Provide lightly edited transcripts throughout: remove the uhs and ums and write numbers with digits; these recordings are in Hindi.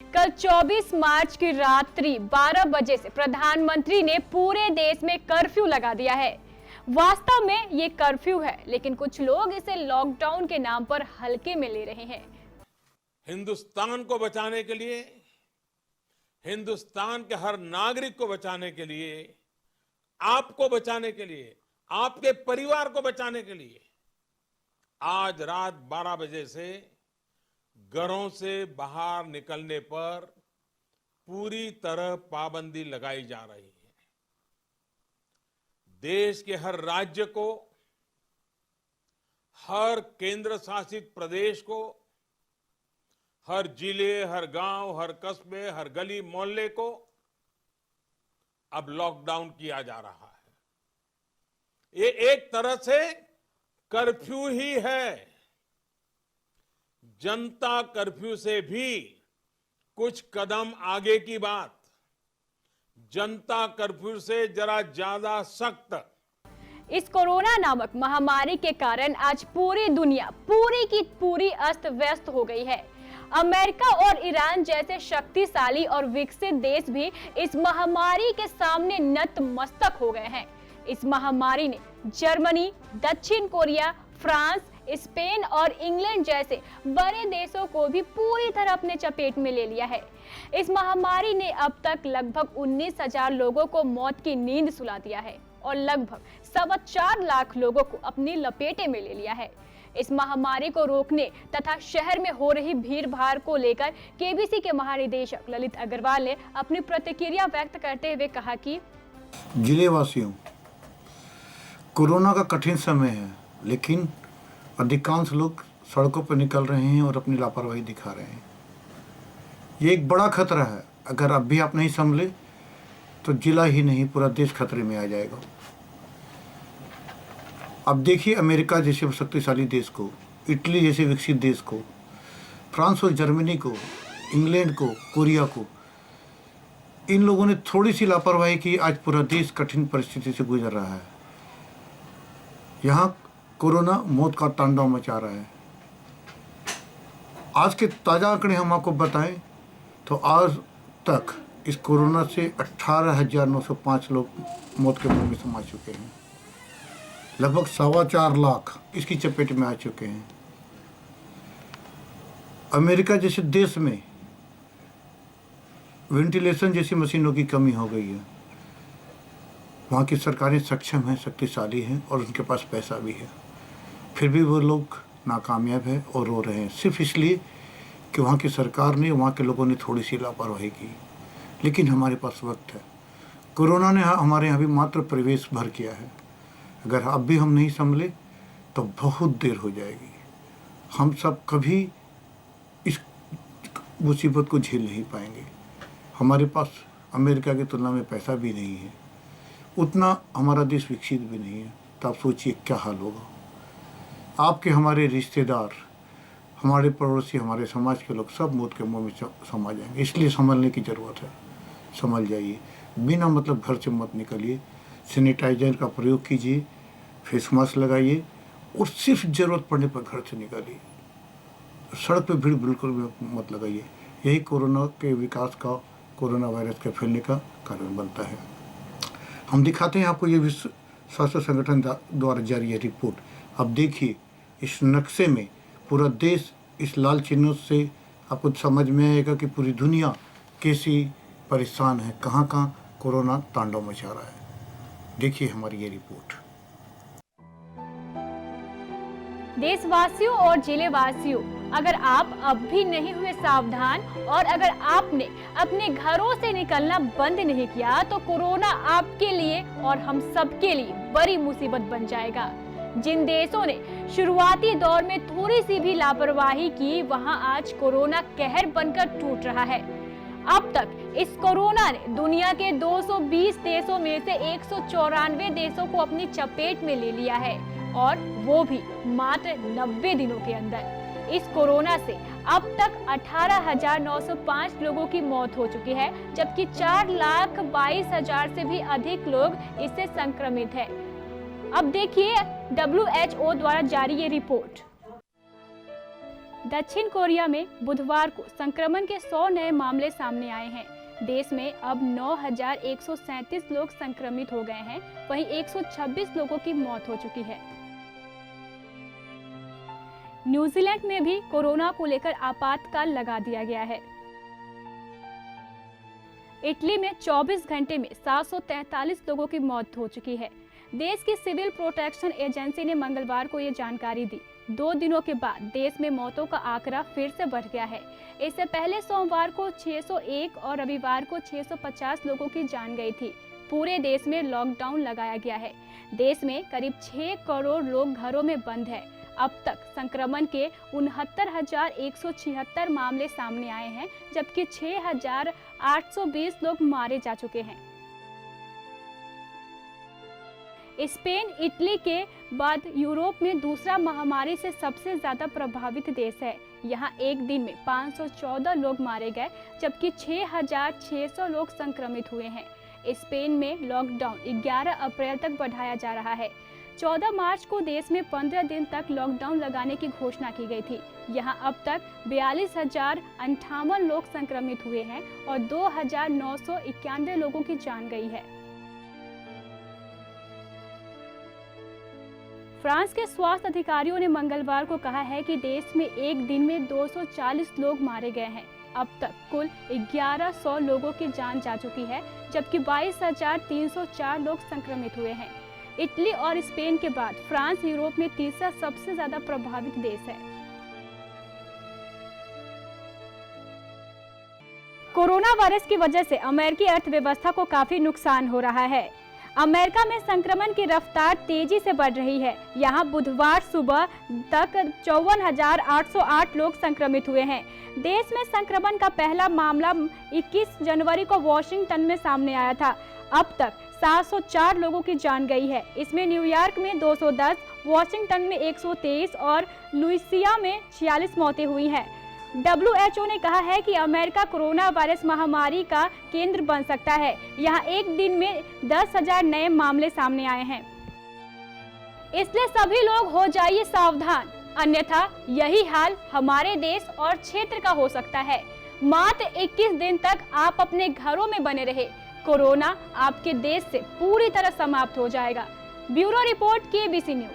कल 24 मार्च की रात्रि 12 बजे से प्रधानमंत्री ने पूरे देश में कर्फ्यू लगा दिया है। वास्तव में ये कर्फ्यू है, लेकिन कुछ लोग इसे लॉकडाउन के नाम पर हल्के में ले रहे हैं। हिंदुस्तान को बचाने के लिए, हिंदुस्तान के हर नागरिक को बचाने के लिए, आपको बचाने के लिए, आपके परिवार को बचाने के लिए आज रात 12 बजे से घरों से बाहर निकलने पर पूरी तरह पाबंदी लगाई जा रही है। देश के हर राज्य को, हर केंद्र शासित प्रदेश को, हर जिले, हर गांव, हर कस्बे, हर गली मोहल्ले को अब लॉकडाउन किया जा रहा है। ये एक तरह से कर्फ्यू ही है। जनता कर्फ्यू से भी कुछ कदम आगे की बात, जनता कर्फ्यू से जरा ज्यादा सख्त। इस कोरोना नामक महामारी के कारण आज पूरी दुनिया पूरी की पूरी अस्त व्यस्त हो गई है। अमेरिका और ईरान जैसे शक्तिशाली और विकसित देश भी इस महामारी के सामने नतमस्तक हो गए हैं। इस महामारी ने जर्मनी, दक्षिण कोरिया, फ्रांस, स्पेन और इंग्लैंड जैसे बड़े देशों को भी पूरी तरह अपने चपेट में ले लिया है। इस महामारी ने अब तक लगभग 19,000 लोगों को मौत की नींद सुला दिया है और लगभग 4.25 लाख लोगों को अपनी लपेटे में ले लिया है। इस महामारी को रोकने तथा शहर में हो रही भीड़ भाड़ को लेकर केबीसी के महानिदेशक ललित अग्रवाल ने अपनी प्रतिक्रिया व्यक्त करते हुए कहा कि जिले वासियों, कोरोना का कठिन समय है, लेकिन अधिकांश लोग सड़कों पर निकल रहे हैं और अपनी लापरवाही दिखा रहे हैं। ये एक बड़ा खतरा है। अगर अब भी आप नहीं संभले तो जिला ही नहीं पूरा देश खतरे में आ जाएगा। अब देखिए अमेरिका जैसे शक्तिशाली देश को, इटली जैसे विकसित देश को, फ्रांस और जर्मनी को, इंग्लैंड को, कोरिया को, इन लोगों ने थोड़ी सी लापरवाही की, आज पूरा देश कठिन परिस्थिति से गुजर रहा है। यहाँ कोरोना मौत का तांडव मचा रहा है। आज के ताज़ा आंकड़े हम आपको बताएं तो आज तक इस कोरोना से 18,905 लोग मौत के मुंह में समा चुके हैं। लगभग 4.25 लाख इसकी चपेट में आ चुके हैं। अमेरिका जैसे देश में वेंटिलेशन जैसी मशीनों की कमी हो गई है। वहाँ की सरकारें सक्षम हैं, शक्तिशाली हैं और उनके पास पैसा भी है, फिर भी वो लोग नाकामयाब हैं और रो रहे हैं, सिर्फ इसलिए कि वहाँ की सरकार ने, वहाँ के लोगों ने थोड़ी सी लापरवाही की। लेकिन हमारे पास वक्त है। कोरोना ने हमारे यहाँ भी मात्र प्रवेश भर किया है। अगर अब भी हम नहीं संभले तो बहुत देर हो जाएगी। हम सब कभी इस मुसीबत को झेल नहीं पाएंगे। हमारे पास अमेरिका की तुलना में पैसा भी नहीं है, उतना हमारा देश विकसित भी नहीं है। तो आप सोचिए क्या हाल होगा। आपके, हमारे रिश्तेदार, हमारे पड़ोसी, हमारे समाज के लोग सब मौत के मुंह में समा जाएंगे। इसलिए संभलने की ज़रूरत है। संभल जाइए, बिना मतलब घर से मत निकलिए, सैनिटाइजर का प्रयोग कीजिए, फेस मास्क लगाइए और सिर्फ ज़रूरत पड़ने पर घर से निकालिए। सड़क पर भीड़ बिल्कुल मत लगाइए। यही कोरोना के विकास का, कोरोना वायरस के फैलने का कारण बनता है। हम दिखाते हैं आपको ये विश्व स्वास्थ्य संगठन द्वारा जारी है रिपोर्ट। अब देखिए इस नक्शे में पूरा देश इस लाल चिन्हों से आपको समझ में आएगा कि पूरी दुनिया कैसी परेशान है, कहाँ कहाँ कोरोना तांडव मचा रहा है। देखिए हमारी ये रिपोर्ट। देशवासियों और जिले वासियों, अगर आप अब भी नहीं हुए सावधान और अगर आपने अपने घरों से निकलना बंद नहीं किया तो कोरोना आपके लिए और हम सबके लिए बड़ी मुसीबत बन जाएगा। जिन देशों ने शुरुआती दौर में थोड़ी सी भी लापरवाही की, वहां आज कोरोना कहर बनकर टूट रहा है। अब तक इस कोरोना ने दुनिया के 220 देशों में से 194 देशों को अपनी चपेट में ले लिया है और वो भी मात्र 90 दिनों के अंदर। इस कोरोना से अब तक 18,905 लोगों की मौत हो चुकी है, जबकि 4,22,000 से भी अधिक लोग इससे संक्रमित हैं। अब देखिए WHO द्वारा जारी ये रिपोर्ट। दक्षिण कोरिया में बुधवार को संक्रमण के 100 नए मामले सामने आए हैं। देश में अब 9,137 लोग संक्रमित हो गए हैं, वहीं 126 लोगों की मौत हो चुकी है। न्यूजीलैंड में भी कोरोना को लेकर आपातकाल लगा दिया गया है। इटली में 24 घंटे में 743 लोगों की मौत हो चुकी है। देश की सिविल प्रोटेक्शन एजेंसी ने मंगलवार को ये जानकारी दी। 2 दिनों के बाद देश में मौतों का आंकड़ा फिर से बढ़ गया है। इससे पहले सोमवार को 601 और रविवार को 650 लोगों की जान गई थी। पूरे देश में लॉकडाउन लगाया गया है। देश में करीब 6 करोड़ लोग घरों में बंद हैं। अब तक संक्रमण के 69,176 मामले सामने आए हैं, जबकि 6,820 लोग मारे जा चुके हैं। स्पेन इटली के बाद यूरोप में दूसरा महामारी से सबसे ज्यादा प्रभावित देश है। यहाँ एक दिन में 514 लोग मारे गए, जबकि 6,600 लोग संक्रमित हुए हैं। स्पेन में लॉकडाउन 11 अप्रैल तक बढ़ाया जा रहा है। 14 मार्च को देश में 15 दिन तक लॉकडाउन लगाने की घोषणा की गई थी। यहाँ अब तक 42,058 लोग संक्रमित हुए हैं और 2,991 लोगों की जान गई है। फ्रांस के स्वास्थ्य अधिकारियों ने मंगलवार को कहा है कि देश में एक दिन में 240 लोग मारे गए हैं। अब तक कुल 1100 लोगों की जान जा चुकी है, जबकि 22,304 लोग संक्रमित हुए हैं। इटली और स्पेन के बाद फ्रांस यूरोप में तीसरा सबसे ज्यादा प्रभावित देश है। कोरोना वायरस की वजह से अमेरिकी अर्थव्यवस्था को काफी नुकसान हो रहा है। अमेरिका में संक्रमण की रफ्तार तेजी से बढ़ रही है। यहाँ बुधवार सुबह तक 54,808 लोग संक्रमित हुए हैं। देश में संक्रमण का पहला मामला 21 जनवरी को वॉशिंगटन में सामने आया था। अब तक 704 लोगों की जान गई है। इसमें न्यूयॉर्क में 210, वॉशिंगटन में 123 और लुइसिया में 46 मौतें हुई हैं। WHO ने कहा है कि अमेरिका कोरोना वायरस महामारी का केंद्र बन सकता है। यहाँ एक दिन में 10,000 नए मामले सामने आए हैं। इसलिए सभी लोग हो जाइए सावधान, अन्यथा यही हाल हमारे देश और क्षेत्र का हो सकता है। मात्र 21 दिन तक आप अपने घरों में बने रहे, कोरोना आपके देश से पूरी तरह समाप्त हो जाएगा। Bureau report KBC news.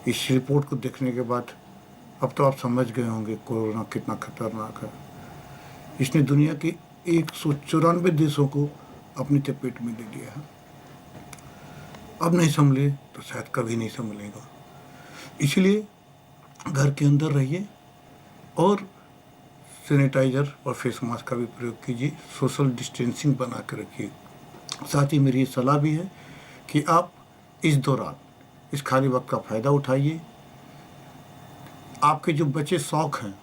इस रिपोर्ट को देखने के बाद अब तो आप समझ गए होंगे कोरोना कितना खतरनाक है। इसने दुनिया के 194 देशों को अपनी चपेट में ले लिया है। अब नहीं संभले तो शायद कभी नहीं संभलेगा। इसलिए घर के अंदर रहिए और सैनिटाइजर और फेस मास्क का भी प्रयोग कीजिए। सोशल डिस्टेंसिंग बना के रखिए। साथ ही मेरी ये सलाह भी है कि आप इस दौरान इस खाली वक्त का फ़ायदा उठाइए। आपके जो बचे शौक़ हैं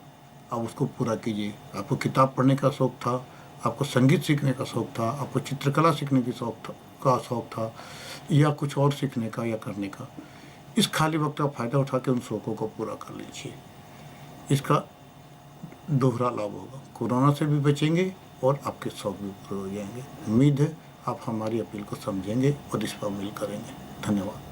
आप उसको पूरा कीजिए। आपको किताब पढ़ने का शौक़ था, आपको संगीत सीखने का शौक़ था, आपको चित्रकला सीखने की शौक़ था या कुछ और सीखने का या करने का, इस खाली वक्त का फ़ायदा उठा के उन शौक़ों को पूरा कर लीजिए। इसका दोहरा लाभ होगा। कोरोना से भी बचेंगे और आपके शौक़ भी पूरे हो जाएंगे। उम्मीद है आप हमारी अपील को समझेंगे और इस पर अमल करेंगे। धन्यवाद।